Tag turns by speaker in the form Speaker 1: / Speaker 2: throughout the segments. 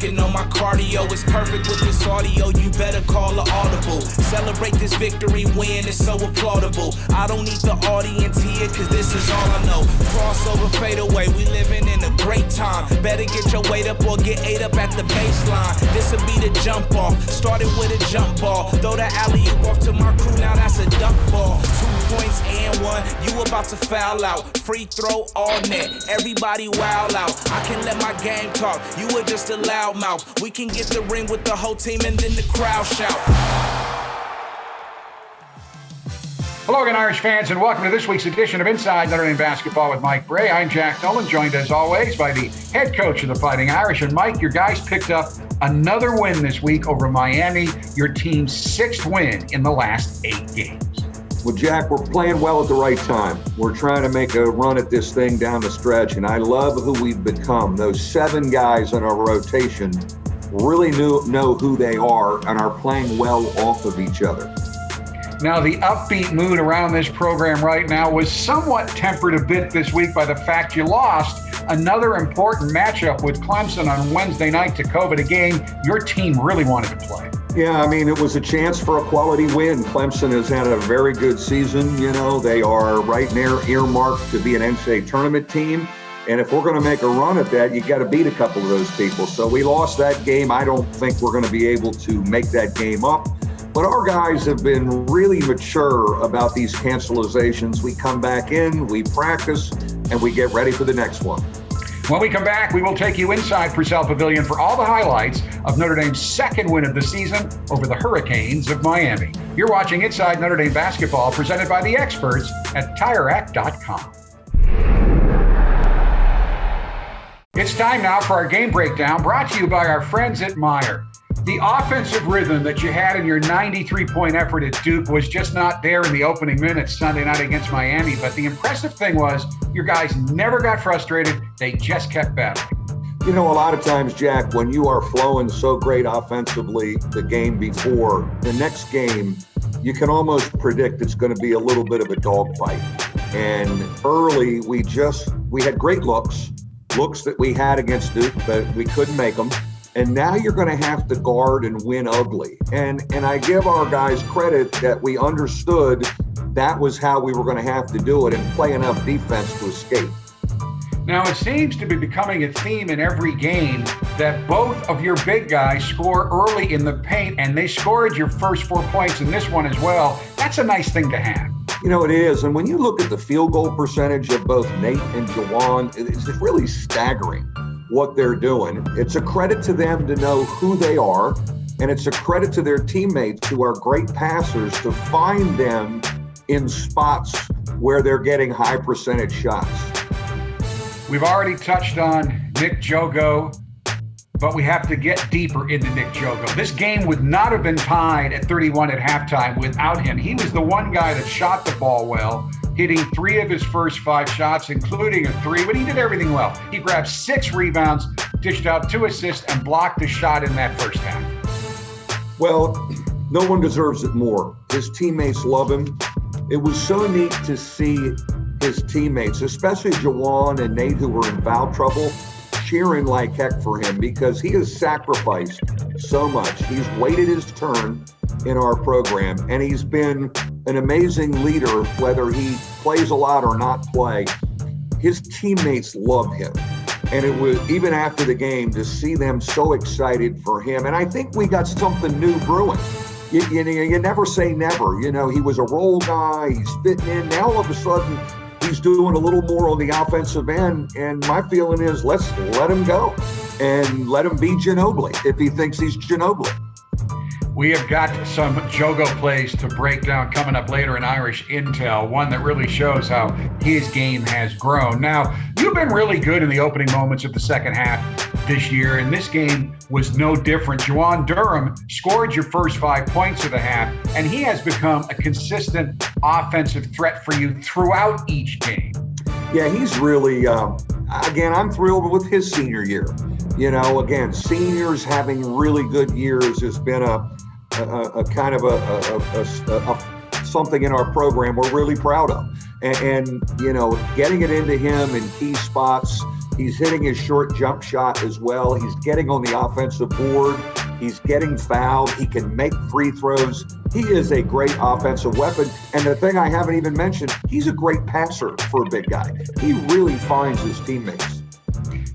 Speaker 1: working on my cardio. It's perfect with this audio, you better call an audible. Celebrate this victory win, it's so applaudable. I don't need the audience here, cause this is all I know. Crossover, fade away, we living in a great time. Better get your weight up or get ate up at the baseline. This'll be the jump off, started with a jump ball. Throw the alley-oop off to my crew, now that's a dunk ball. 2 points and one, you about to foul out. Free throw all net, everybody wild out. I can let my game talk, you were just a loudmouth. We can get the ring with the whole team and then the crowd shout.
Speaker 2: Hello again, Irish fans, and welcome to this week's edition of Inside Notre Dame Basketball with Mike Bray. I'm Jack Nolan, joined as always by the head coach of the Fighting Irish. And Mike, your guys picked up another win this week over Miami, your team's 6th win in the last 8 games.
Speaker 3: Well, Jack, we're playing well at the right time. We're trying to make a run at this thing down the stretch, and I love who we've become. Those 7 guys in our rotation really know who they are and are playing well off of each other.
Speaker 2: Now, the upbeat mood around this program right now was somewhat tempered a bit this week by the fact you lost another important matchup with Clemson on Wednesday night to COVID, a game your team really wanted to play.
Speaker 3: Yeah, I mean, it was a chance for a quality win. Clemson has had a very good season. You know, they are right there earmarked to be an NCAA tournament team. And if we're going to make a run at that, you got to beat a couple of those people. So we lost that game. I don't think we're going to be able to make that game up. But our guys have been really mature about these cancelizations. We come back in, we practice, and we get ready for the next one.
Speaker 2: When we come back, we will take you inside Purcell Pavilion for all the highlights of Notre Dame's 2nd win of the season over the Hurricanes of Miami. You're watching Inside Notre Dame Basketball, presented by the experts at TireRack.com. It's time now for our game breakdown, brought to you by our friends at Meyer. The offensive rhythm that you had in your 93-point effort at Duke was just not there in the opening minutes Sunday night against Miami, but the impressive thing was your guys never got frustrated. They just kept battling.
Speaker 3: You know, a lot of times, Jack, when you are flowing so great offensively the game before, the next game, you can almost predict it's going to be a little bit of a dogfight. And early, we had great looks that we had against Duke, but we couldn't make them. And now you're going to have to guard and win ugly. And I give our guys credit that we understood that was how we were going to have to do it and play enough defense to escape.
Speaker 2: Now, it seems to be becoming a theme in every game that both of your big guys score early in the paint, and they scored your first 4 points in this one as well. That's a nice thing to have.
Speaker 3: You know, it is. And when you look at the field goal percentage of both Nate and Jawan, it's really staggering what they're doing. It's a credit to them to know who they are, and it's a credit to their teammates who are great passers to find them in spots where they're getting high percentage shots.
Speaker 2: We've already touched on Nick Jogo, but we have to get deeper into Nick Jogo. This game would not have been tied at 31 at halftime without him. He was the one guy that shot the ball well, hitting 3 of his first 5 shots, including a 3, but he did everything well. He grabbed 6 rebounds, dished out 2 assists, and blocked a shot in that first half.
Speaker 3: Well, no one deserves it more. His teammates love him. It was so neat to see his teammates, especially Jawan and Nate, who were in foul trouble, cheering like heck for him because he has sacrificed so much. He's waited his turn in our program, and he's been an amazing leader, whether he plays a lot or not play. His teammates love him. And it was, even after the game, to see them so excited for him. And I think we got something new brewing. You never say never. You know, he was a role guy. He's fitting in. Now all of a sudden, he's doing a little more on the offensive end. And my feeling is, let's let him go and let him be Ginobili if he thinks he's Ginobili.
Speaker 2: We have got some Jogo plays to break down coming up later in Irish Intel, one that really shows how his game has grown. Now, you've been really good in the opening moments of the second half this year, and this game was no different. Juwan Durham scored your first 5 points of the half, and he has become a consistent offensive threat for you throughout each game.
Speaker 3: Yeah, he's really, again, I'm thrilled with his senior year. You know, again, seniors having really good years has been a kind of a something in our program we're really proud of. And you know, getting it into him in key spots, He's hitting his short jump shot as well. He's getting on the offensive board. He's getting fouled. He can make free throws. He is a great offensive weapon. And the thing I haven't even mentioned, he's a great passer for a big guy. He really finds his teammates.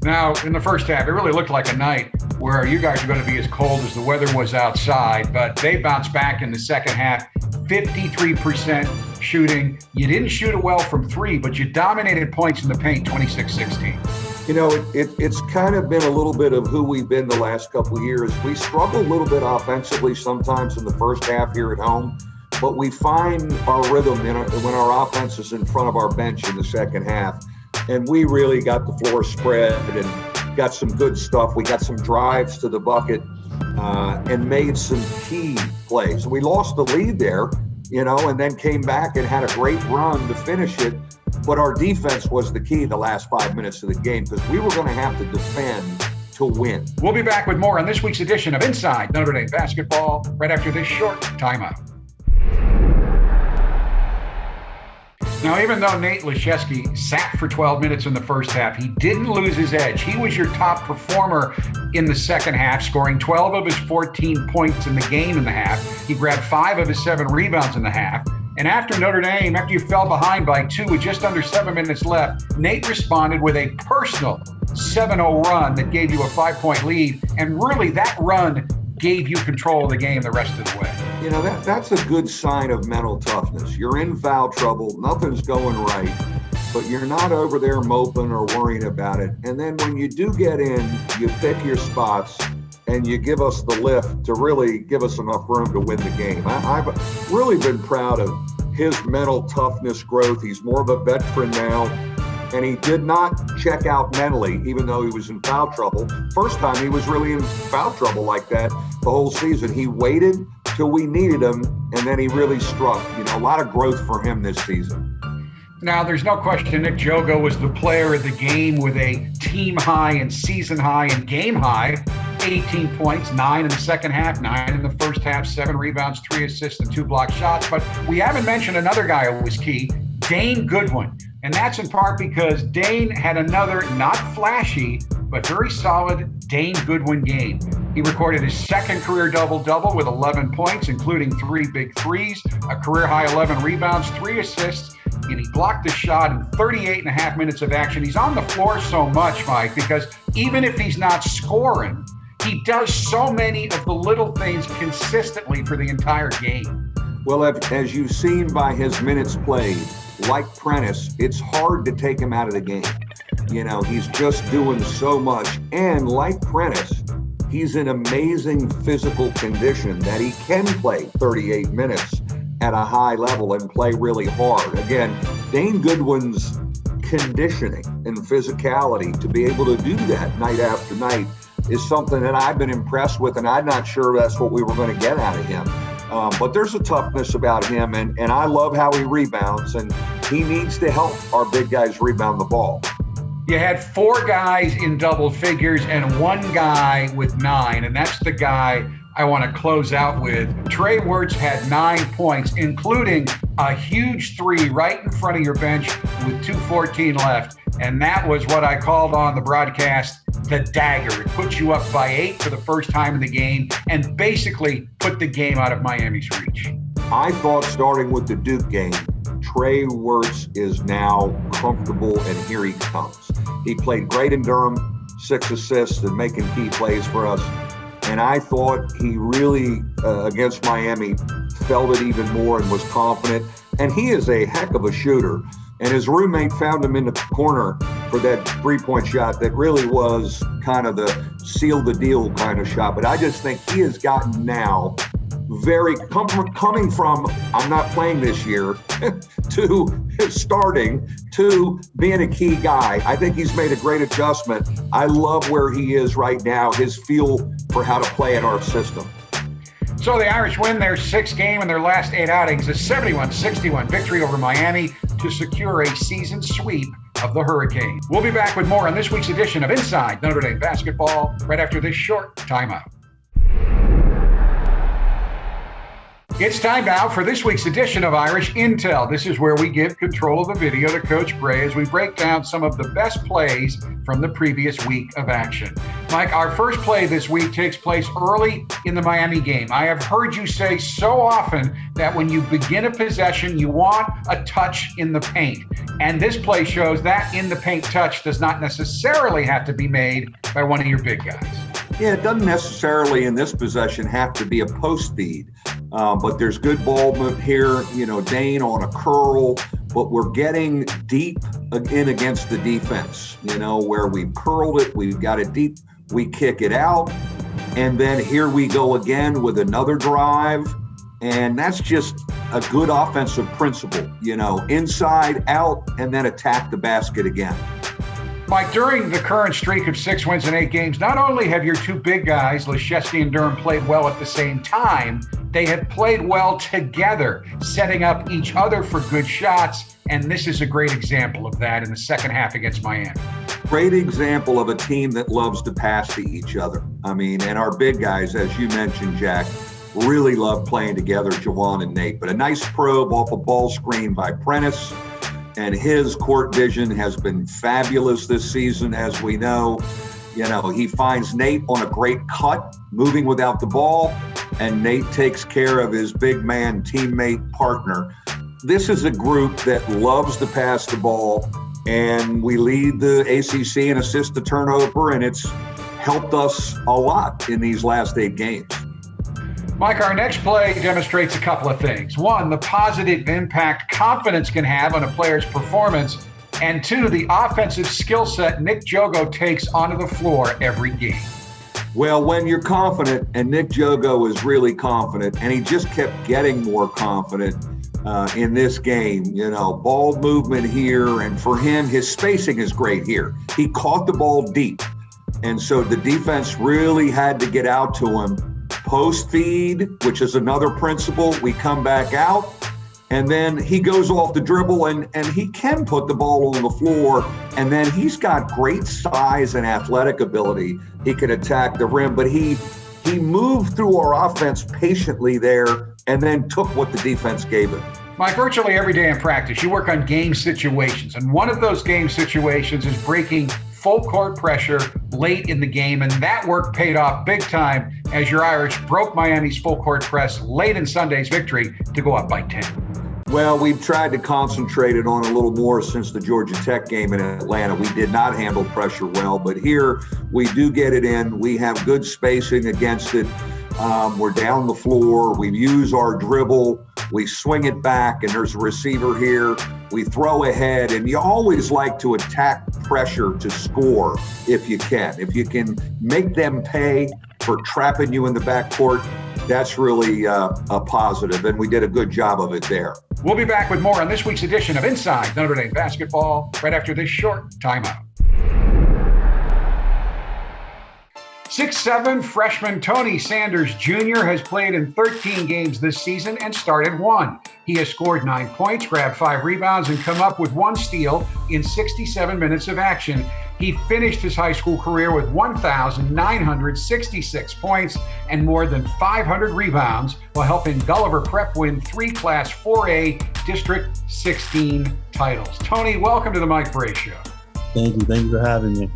Speaker 2: Now, in the first half, it really looked like a night where you guys are going to be as cold as the weather was outside, but they bounced back in the second half, 53% shooting. You didn't shoot it well from three, but you dominated points in the paint, 26-16.
Speaker 3: You know, it's kind of been a little bit of who we've been the last couple of years. We struggle a little bit offensively sometimes in the first half here at home, but we find our rhythm when our offense is in front of our bench in the second half. And we really got the floor spread and got some good stuff. We got some drives to the bucket and made some key plays. We lost the lead there, and then came back and had a great run to finish it. But our defense was the key the last 5 minutes of the game because we were going to have to defend to win.
Speaker 2: We'll be back with more on this week's edition of Inside Notre Dame Basketball right after this short timeout. Now, even though Nate Laszewski sat for 12 minutes in the first half, he didn't lose his edge. He was your top performer in the second half, scoring 12 of his 14 points in the game in the half. He grabbed 5 of his 7 rebounds in the half. And after Notre Dame, after you fell behind by 2 with just under 7 minutes left, Nate responded with a personal 7-0 run that gave you a 5-point lead. And really, that run gave you control of the game the rest of the way.
Speaker 3: That's a good sign of mental toughness. You're in foul trouble, nothing's going right, but you're not over there moping or worrying about it. And then when you do get in, you pick your spots and you give us the lift to really give us enough room to win the game. I've really been proud of his mental toughness growth. He's more of a veteran now, and he did not check out mentally, even though he was in foul trouble. First time he was really in foul trouble like that the whole season. He waited till we needed him, and then he really struck. A lot of growth for him this season.
Speaker 2: Now, there's no question Nick Jogo was the player of the game with a team high and season high and game high. 18 points, 9 in the second half, 9 in the first half, 7 rebounds, 3 assists, and 2 blocked shots. But we haven't mentioned another guy who was key, Dane Goodwin. And that's in part because Dane had another not flashy, but very solid Dane Goodwin game. He recorded his second career double-double with 11 points, including 3 big threes, a career-high 11 rebounds, 3 assists, and he blocked the shot in 38 and a half minutes of action. He's on the floor so much, Mike, because even if he's not scoring, he does so many of the little things consistently for the entire game.
Speaker 3: Well, as you've seen by his minutes played, like Prentice, it's hard to take him out of the game. He's just doing so much. And like Prentice, he's in amazing physical condition that he can play 38 minutes at a high level and play really hard. Again, Dane Goodwin's conditioning and physicality to be able to do that night after night is something that I've been impressed with, and I'm not sure that's what we were going to get out of him. But there's a toughness about him, and I love how he rebounds, and he needs to help our big guys rebound the ball.
Speaker 2: You had 4 guys in double figures and 1 guy with 9, and that's the guy I want to close out with. Trey Wirtz had 9 points, including a huge 3 right in front of your bench with 2:14 left, and that was what I called on the broadcast the dagger. It put you up by 8 for the first time in the game and basically put the game out of Miami's reach.
Speaker 3: I thought starting with the Duke game, Trey Wirtz is now comfortable, and here he comes. He played great in Durham, 6 assists and making key plays for us. And I thought he really, against Miami, felt it even more and was confident. And he is a heck of a shooter. And his roommate found him in the corner for that 3-point shot that really was kind of the seal the deal kind of shot. But I just think he has gotten now very coming from I'm not playing this year to starting to being a key guy. I think he's made a great adjustment. I love where he is right now, his feel for how to play in our system.
Speaker 2: So the Irish win their 6th game in their last 8 outings, a 71-61 victory over Miami to secure a season sweep of the Hurricane. We'll be back with more on this week's edition of Inside Notre Dame Basketball right after this short timeout. It's time now for this week's edition of Irish Intel. This is where we give control of the video to Coach Gray as we break down some of the best plays from the previous week of action. Mike, our first play this week takes place early in the Miami game. I have heard you say so often that when you begin a possession, you want a touch in the paint. And this play shows that in the paint touch does not necessarily have to be made by one of your big guys.
Speaker 3: Yeah, it doesn't necessarily in this possession have to be a post feed, but there's good ball movement here. Dane on a curl, but we're getting deep in against the defense, where we've curled it, we've got it deep, we kick it out, and then here we go again with another drive, and that's just a good offensive principle, inside, out, and then attack the basket again.
Speaker 2: Mike, during the current streak of 6 wins in 8 games, not only have your two big guys, Leschewski and Durham, played well at the same time, they have played well together, setting up each other for good shots, and this is a great example of that in the second half against Miami.
Speaker 3: Great example of a team that loves to pass to each other. And our big guys, as you mentioned, Jack, really love playing together, Jawan and Nate. But a nice probe off a ball screen by Prentice. And his court vision has been fabulous this season, as we know. He finds Nate on a great cut, moving without the ball, and Nate takes care of his big man teammate partner. This is a group that loves to pass the ball, and we lead the ACC in assist to turnover, and it's helped us a lot in these last 8 games.
Speaker 2: Mike, our next play demonstrates a couple of things. 1, the positive impact confidence can have on a player's performance. And 2, the offensive skill set Nick Jogo takes onto the floor every game.
Speaker 3: Well, when you're confident, and Nick Jogo is really confident, and he just kept getting more confident in this game, ball movement here. And for him, his spacing is great here. He caught the ball deep. And so the defense really had to get out to him. Post feed, which is another principle. We come back out, and then he goes off the dribble, and he can put the ball on the floor, and then he's got great size and athletic ability. He can attack the rim, but he moved through our offense patiently there and then took what the defense gave him.
Speaker 2: Mike, virtually every day in practice, you work on game situations, and one of those game situations is breaking full court pressure late in the game, and that work paid off big time as your Irish broke Miami's full court press late in Sunday's victory to go up by 10.
Speaker 3: Well, we've tried to concentrate it on a little more since the Georgia Tech game in Atlanta. We did not handle pressure well, but here we do get it in. We have good spacing against it. We're down the floor. We use our dribble. We swing it back, and there's a receiver here. We throw ahead, and you always like to attack pressure to score if you can. If you can make them pay for trapping you in the backcourt, that's really a positive, and we did a good job of it there.
Speaker 2: We'll be back with more on this week's edition of Inside Notre Dame Basketball right after this short timeout. 6'7" freshman Tony Sanders Jr. has played in 13 games this season and started 1. He has scored 9 points, grabbed 5 rebounds, and come up with 1 steal in 67 minutes of action. He finished his high school career with 1,966 points and more than 500 rebounds while helping Gulliver Prep win 3 Class 4A District 16 titles. Tony, welcome to the Mike Bray Show.
Speaker 4: Thank you for having me.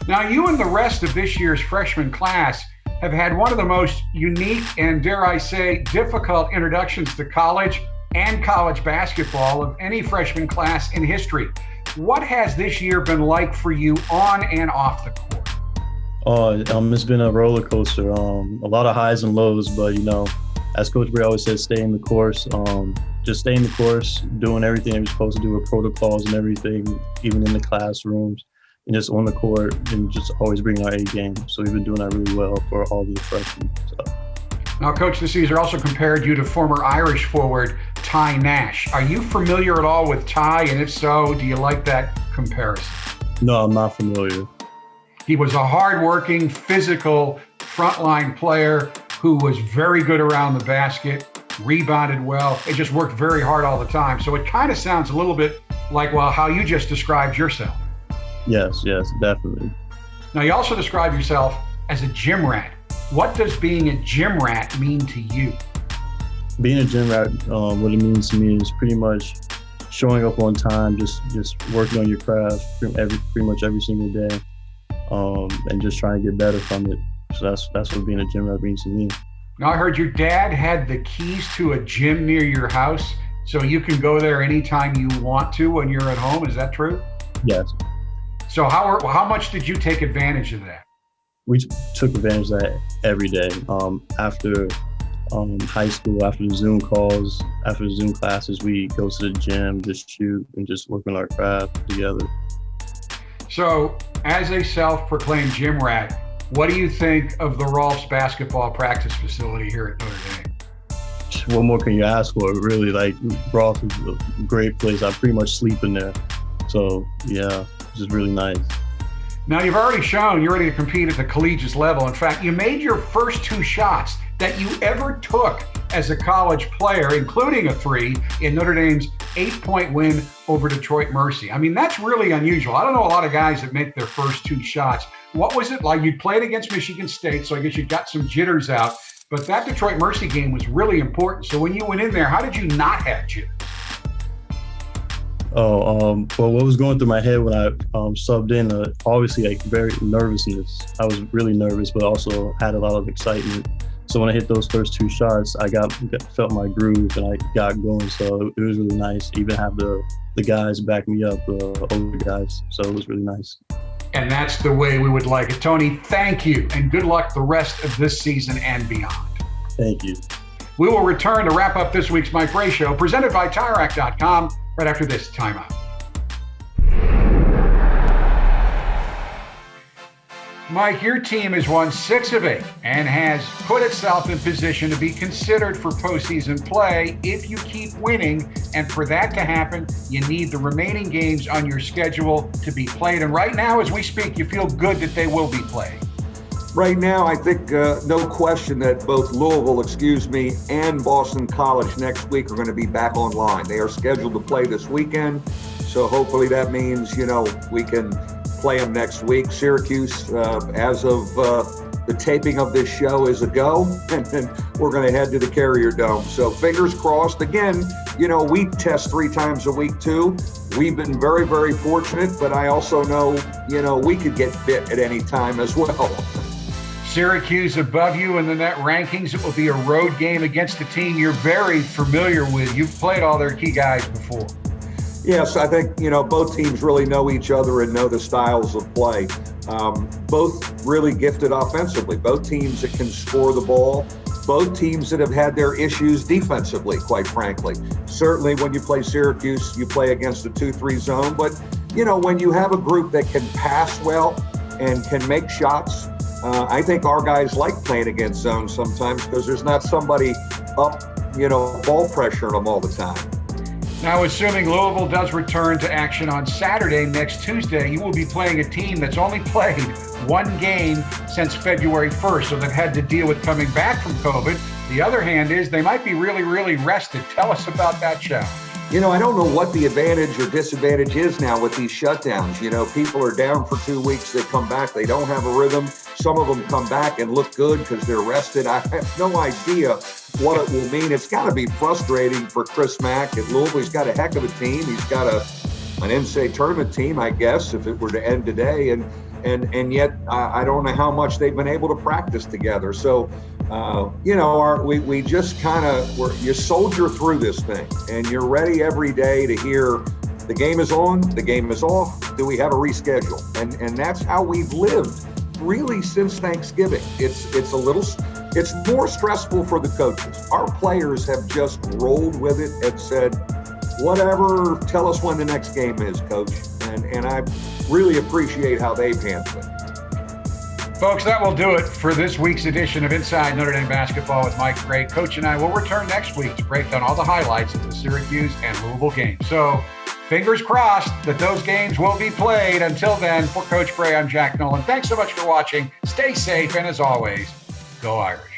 Speaker 2: Now, you and the rest of this year's freshman class have had one of the most unique and, dare I say, difficult introductions to college and college basketball of any freshman class in history. What has this year been like for you on and off the court?
Speaker 4: It's been a roller coaster. A lot of highs and lows, but as Coach Bray always says, stay in the course. Just stay in the course, doing everything you're supposed to do with protocols and everything, even in the classrooms. And just on the court and just always bring our A game. So we've been doing that really well for all the freshmen. So.
Speaker 2: Now, Coach DeCesar also compared you to former Irish forward Ty Nash. Are you familiar at all with Ty? And if so, do you like that comparison?
Speaker 4: No, I'm not familiar.
Speaker 2: He was a hardworking, physical, frontline player who was very good around the basket, rebounded well, and just worked very hard all the time. So it kind of sounds a little bit like, well, how you just described yourself.
Speaker 4: Yes, definitely.
Speaker 2: Now, you also describe yourself as a gym rat. What does being a gym rat mean to you?
Speaker 4: Being a gym rat, what it means to me is pretty much showing up on time, just working on your craft pretty much every single day, and just trying to get better from it. So that's what being a gym rat means to me.
Speaker 2: Now, I heard your dad had the keys to a gym near your house, so you can go there anytime you want to when you're at home. Is that true?
Speaker 4: Yes.
Speaker 2: So how much did you take advantage of that?
Speaker 4: We took advantage of that every day. After high school, after the Zoom calls, after the Zoom classes, we go to the gym, just shoot, and just work on our craft together.
Speaker 2: So, as a self-proclaimed gym rat, what do you think of the Rolfs basketball practice facility here at Notre Dame?
Speaker 4: What more can you ask for? Really, like, Rolfs is a great place. I pretty much sleep in there. So, yeah, it's just really nice.
Speaker 2: Now, you've already shown you're ready to compete at the collegiate level. In fact, you made your first 2 shots that you ever took as a college player, including a 3 in Notre Dame's 8-point win over Detroit Mercy. I mean, that's really unusual. I don't know a lot of guys that make their first 2 shots. What was it like? You played against Michigan State, so I guess you got some jitters out. But that Detroit Mercy game was really important. So when you went in there, how did you not have jitters?
Speaker 4: Well, what was going through my head when I subbed in, obviously, like, very nervousness. I was really nervous, but also had a lot of excitement. So when I hit those first 2 shots, I felt my groove and I got going. So it was really nice to even have the guys back me up, older guys. So it was really nice.
Speaker 2: And that's the way we would like it. Tony, thank you, and good luck the rest of this season and beyond.
Speaker 4: Thank you.
Speaker 2: We will return to wrap up this week's Mike Bray Show, presented by TireRack.com, right after this timeout. Mike, your team has won 6 of 8 and has put itself in position to be considered for postseason play if you keep winning. And for that to happen, you need the remaining games on your schedule to be played. And right now, as we speak, you feel good that they will be played.
Speaker 3: Right now, I think no question that both Louisville, and Boston College next week are going to be back online. They are scheduled to play this weekend. So hopefully that means, we can play them next week. Syracuse, as of the taping of this show, is a go, and then we're going to head to the Carrier Dome. So fingers crossed. Again, we test 3 times a week too. We've been very, very fortunate, but I also know, we could get bit at any time as well.
Speaker 2: Syracuse above you in the net rankings. It will be a road game against a team you're very familiar with. You've played all their key guys before.
Speaker 3: Yes, I think, both teams really know each other and know the styles of play. Both really gifted offensively. Both teams that can score the ball. Both teams that have had their issues defensively, quite frankly. Certainly when you play Syracuse, you play against a 2-3 zone. But, when you have a group that can pass well and can make shots, I think our guys like playing against zones sometimes because there's not somebody up, ball pressuring them all the time.
Speaker 2: Now, assuming Louisville does return to action on Saturday, next Tuesday, you will be playing a team that's only played 1 game since February 1st, so they've had to deal with coming back from COVID. The other hand is they might be really, really rested. Tell us about that challenge.
Speaker 3: I don't know what the advantage or disadvantage is now with these shutdowns. People are down for 2 weeks. They come back. They don't have a rhythm. Some of them come back and look good because they're rested. I have no idea what it will mean. It's got to be frustrating for Chris Mack at Louisville. He's got a heck of a team. He's got an NCAA tournament team, I guess, if it were to end today. And yet I don't know how much they've been able to practice together. So, we just kind of, you soldier through this thing and you're ready every day to hear the game is on, the game is off. Do we have a reschedule? And that's how we've lived really since Thanksgiving. It's more stressful for the coaches. Our players have just rolled with it and said, whatever, tell us when the next game is, coach. And I really appreciate how they've handled it.
Speaker 2: Folks, that will do it for this week's edition of Inside Notre Dame Basketball with Mike Gray. Coach and I will return next week to break down all the highlights of the Syracuse and Louisville games. So fingers crossed that those games will be played. Until then, for Coach Gray, I'm Jack Nolan. Thanks so much for watching. Stay safe, and as always, go Irish.